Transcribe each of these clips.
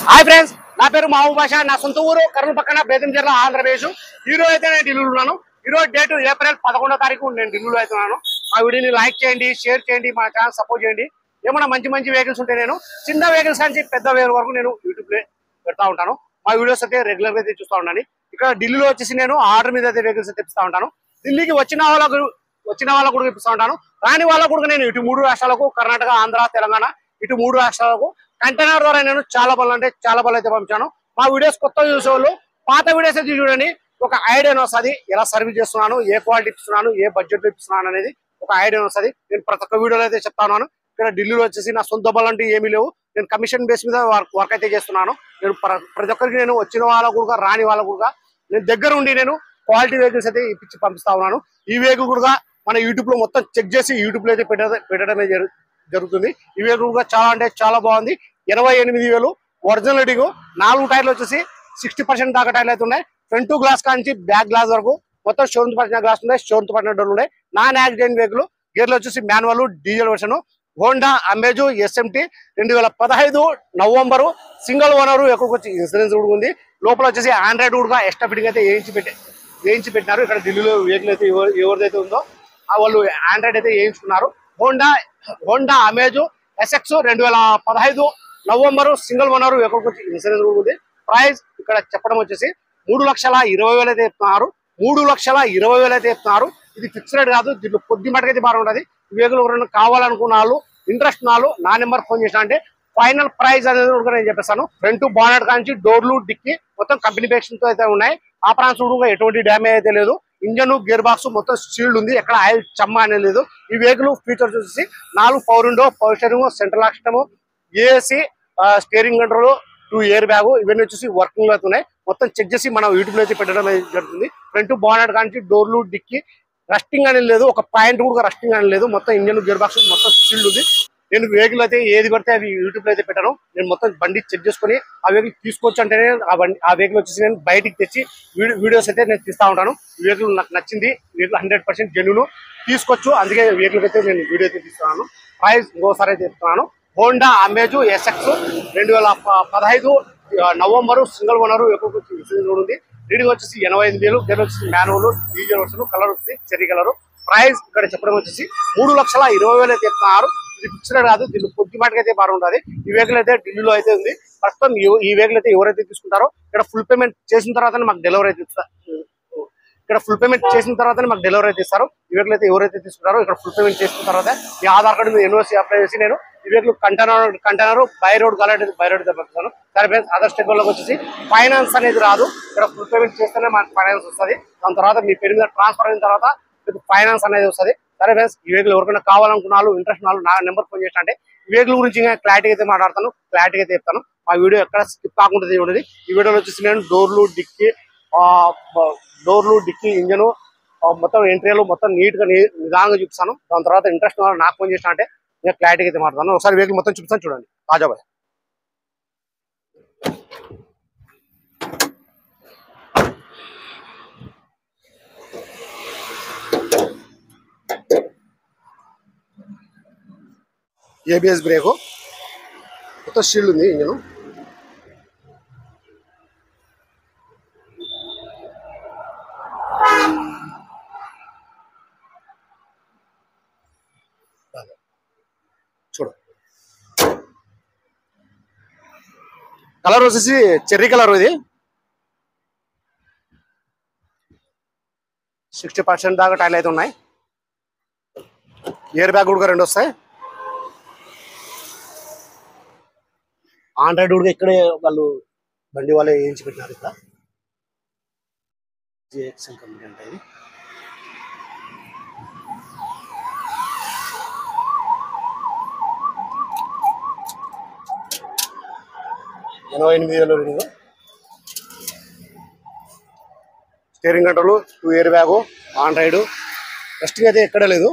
Hi friends, నా పేరు మహబూబ్ బాషా. నా సొంత ఊరు కర్నూలు పక్కన బేతంచెర్ల, ఆంధ్రప్రదేశ్. ఈ రోజు అయితే నేను ఢిల్లీలో ఉన్నాను. ఈ రోజు డేట్ ఏప్రిల్ 11వ తారీఖు నేను ఢిల్లీలో అయితే ఉన్నాను. మా వీడియోని లైక్ చేయండి, షేర్ చేయండి, మా ఛానల్ సపోర్ట్ చేయండి. ఏమైనా మంచి మంచి వెహికల్స్ ఉంటే నేను చిన్న వెహికల్స్ నుంచి పెద్ద వెహికల్ వరకు నేను యూట్యూబ్ లో పెడతా ఉంటాను. మా వీడియోస్ అయితే రెగ్యులర్ గా అయితే చూస్తూ ఉండండి. ఇక్కడ ఢిల్లీలో వచ్చేసి నేను ఆర్డర్ మీద అయితే వెహికల్స్ తెప్పిస్తా ఉంటాను. ఢిల్లీకి వచ్చిన వాళ్ళకు కూడా ఇప్పిస్తా ఉంటాను. రాని వాళ్ళకు కూడా నేను ఇటు 3 రాష్ట్రాలకు, కర్ణాటక, ఆంధ్ర, తెలంగాణ, ఇటు 3 రాష్ట్రాలకు కంటైనర్ ద్వారా నేను చాలా బళ్ళు అయితే పంపించాను. మా వీడియోస్ కొత్త చూసేవాళ్ళు పాత వీడియోస్ అయితే చూడండి, ఒక ఐడియా వస్తుంది. ఎలా సర్వీస్ చేస్తున్నాను, ఏ క్వాలిటీ ఇస్తున్నాను, ఏ బడ్జెట్ లో ఇస్తున్నాను అనేది ఒక ఐడియా వస్తుంది. నేను ప్రతి ఒక్క వీడియోలో అయితే చెప్తా ఉన్నాను. ఇక్కడ ఢిల్లీలో వచ్చేసి నా సొంత బళ్ళు అంటే ఏమీ లేవు. నేను కమిషన్ బేస్ మీద వర్క్ అయితే చేస్తున్నాను. నేను ప్రతి ఒక్కరికి నేను వచ్చిన వాళ్ళకు కూడా, రాని వాళ్ళకు కూడా నేను దగ్గర ఉండి నేను క్వాలిటీ వెహికల్స్ అయితే ఇప్పించి పంపిస్తా ఉన్నాను. ఈ వెహికల్ కూడా మన యూట్యూబ్ లో మొత్తం చెక్ చేసి యూట్యూబ్ లో అయితే పెట్టడమే జరుగుతుంది. ఈ వెహికల్ కూడా చాలా అంటే చాలా బాగుంది. 88,000 ఒరిజినల్ రేటింగ్. 4 టైర్లు వచ్చేసి 60% దాకా టైర్లు అయితే ఉన్నాయి. ఫ్రంట్ గ్లాస్ కాంచి బ్యాక్ గ్లాస్ వరకు మొత్తం షోరూమ్ పట్టిన గ్లాస్ ఉన్నాయి, షోరూమ్ పట్టిన డోర్లు ఉన్నాయి. Non accident vehicle. గేర్లు వచ్చేసి manual, diesel version. Honda అమేజు SMT 2015 November, single owner. ఎక్కడికి వచ్చి ఇన్సూరెన్స్ కూడా ఉంది. లోపల వచ్చేసి ఆండ్రాయిడ్ కూడా ఎక్స్ట్రా ఫిట్టింగ్ అయితే వేయించి పెట్టినారు. ఇక్కడ ఢిల్లీలో వెహికల్ అయితే ఎవరిదైతే ఉందో వాళ్ళు ఆండ్రాయిడ్ అయితే వేయించుకున్నారు. Honda Amaze SX 2015 November, single owner. ఎక్కడికి వచ్చి ఇన్సూరెన్స్ కూడా ఉంది. ప్రైస్ ఇక్కడ చెప్పడం వచ్చేసి 3,20,000 అయితే చెప్తున్నారు. 3,20,000 అయితే చెప్తున్నారు. ఇది ఫిక్స్ రేట్ కాదు. దీంట్లో కొద్ది మటుకైతే బాగుంటుంది. ఈ వెహికల్ ఎవరైనా కావాలనుకున్న వాళ్ళు, ఇంట్రెస్ట్ ఉన్న వాళ్ళు నా నెంబర్ ఫోన్ చేసిన అంటే ఫైనల్ ప్రైస్ అనేది కూడా నేను చెప్పేస్తాను. ఫ్రంట్ బానెట్ కాంచి డోర్లు, డిక్కి మొత్తం కంపెనీ పేషన్ తో అయితే ఉన్నాయి. ఆ ప్రాన్స్ ఎటువంటి డ్యామేజ్ అయితే లేదు. ఇంజన్, గేర్ బాక్స్ మొత్తం సీల్డ్ ఉంది. ఎక్కడ ఆయిల్ చమ్మ అనేది లేదు. ఈ వెహికల్ ఫీచర్స్ వచ్చేసి 4 power window, power steering, central lock system, AC, steering control, 2 air bag ఇవన్నీ వచ్చేసి వర్కింగ్ లో ఉన్నాయి. మొత్తం చెక్ చేసి మనం యూట్యూబ్ లో అయితే పెట్టడం జరుగుతుంది. ఫ్రంట్ బానెట్ కాంచి డోర్లు, డిక్కి రస్టింగ్ అనేది లేదు. ఒక పాయింట్ కూడా రస్టింగ్ అనేది లేదు. మొత్తం ఇంజన్, గేర్ బాక్స్ మొత్తం సీల్డ్ ఉంది. నేను వెహికల్ అయితే ఏది పడితే అవి యూట్యూబ్ లో అయితే పెట్టాను. నేను మొత్తం బండి చెక్ చేసుకుని ఆ వెహికల్ తీసుకోవచ్చు అంటేనే ఆ వెహికల్ వచ్చేసి నేను బయటికి తెచ్చి వీడియోస్ అయితే నేను తీస్తా ఉంటాను. ఈ వెహికల్ నాకు నచ్చింది. వెహికల్ 100% జెన్యూన్, తీసుకోవచ్చు. అందుకే వెహికల్ అయితే నేను వీడియో అయితే తీస్తున్నాను. ప్రైస్ ఇంకోసారి అయితే చెప్తున్నాను. Honda Amaze SX 2015 November, single owner. ఎక్కువ ఉంది. రీడింగ్ వచ్చేసి 88,000. గేర్ వచ్చేసి మాన్యువల్, డీజిల్ వర్షన్. కలర్ వచ్చేసి చెర్రీ కలర్. ప్రైస్ ఇక్కడ చెప్పడం వచ్చేసి 3,20,000 అయితే చెప్తున్నారు. ఇది ఫిక్స్డ్ కాదు. దీన్ని కొద్ది మాటకి అయితే బాగుంటుంది. ఈ వెహికల్ అయితే ఢిల్లీలో అయితే ఉంది. ప్రస్తుతం ఈ వెహికల్ అయితే ఎవరైతే తీసుకుంటారో ఇక్కడ ఫుల్ పేమెంట్ చేసిన తర్వాతనే మాకు డెలివరీ అయితే ఇస్తారు. ఇస్తారు. ఈ వెహికల్ అయితే ఎవరైతే తీసుకుంటారో ఇక్కడ ఫుల్ పేమెంట్ చేసిన తర్వాత మీ ఆధార్ కార్డు మీద NOC అప్లై చేసి నేను ఈ వెహికల్ కంటైనర్ బై రోడ్ పంపిస్తాను. సరే ఫ్రెండ్స్, అదర్ స్టేట్ వాళ్ళకి వచ్చేసి ఫైనాన్స్ అనేది రాదు. ఇక్కడ ఫుల్ పేమెంట్ చేస్తేనే మనకు ఫైనాన్స్ వస్తుంది. దాని తర్వాత మీ పేరు మీద ట్రాన్స్ఫర్ అయిన తర్వాత మీకు ఫైనాన్స్ అనేది వస్తుంది. సరే ఫ్రెండ్స్, ఈ వెహికల్ ఎవరికైనా కావాలనుకున్నాను, ఇంట్రెస్ట్ నా నెంబర్ ఫోన్ చేసిన అంటే ఈ వెహికల్ గురించి క్లారిటీ అయితే మాట్లాడతాను, క్లారిటీ అయితే చెప్తాను. మా వీడియో ఎక్కడ స్కిప్ కాకుండా చూడండి. ఈ వీడియోలో వచ్చేసి నేను డోర్లు, డిక్కీ, ఇంజను మొత్తం ఎంట్రీలు మొత్తం నీట్ గా నిదానంగా చూపిస్తాను. దాని తర్వాత ఇంట్రెస్ట్ నాకు ఫోన్ చేసిన అంటే నేను క్లారిటీ అయితే మాట్లాడతాను. ఒకసారి వెహికల్ మొత్తం చూపిస్తాను, చూడండి. రాజాబాయ్ ABS బ్రేకు మొత్తం షీల్డ్ ఉంది. ఇంజను చూడు. కలర్ వచ్చేసి చెర్రీ కలర్. ఇది 60% దాకా టైర్లు అయితే ఉన్నాయి. ఎయిర్ బ్యాగ్ కూడా 2 వస్తాయి. ఆండ్రాయిడ్ కూడా ఇక్కడే వాళ్ళు బండి వాళ్ళే వేయించి పెట్టినారు. ఇక్కడ GXM కంపెనీ అంటే ఇది. Reading. Steering control, 2 air bag, Android. Testing అయితే ఎక్కడ లేదు.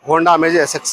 Honda amaze SX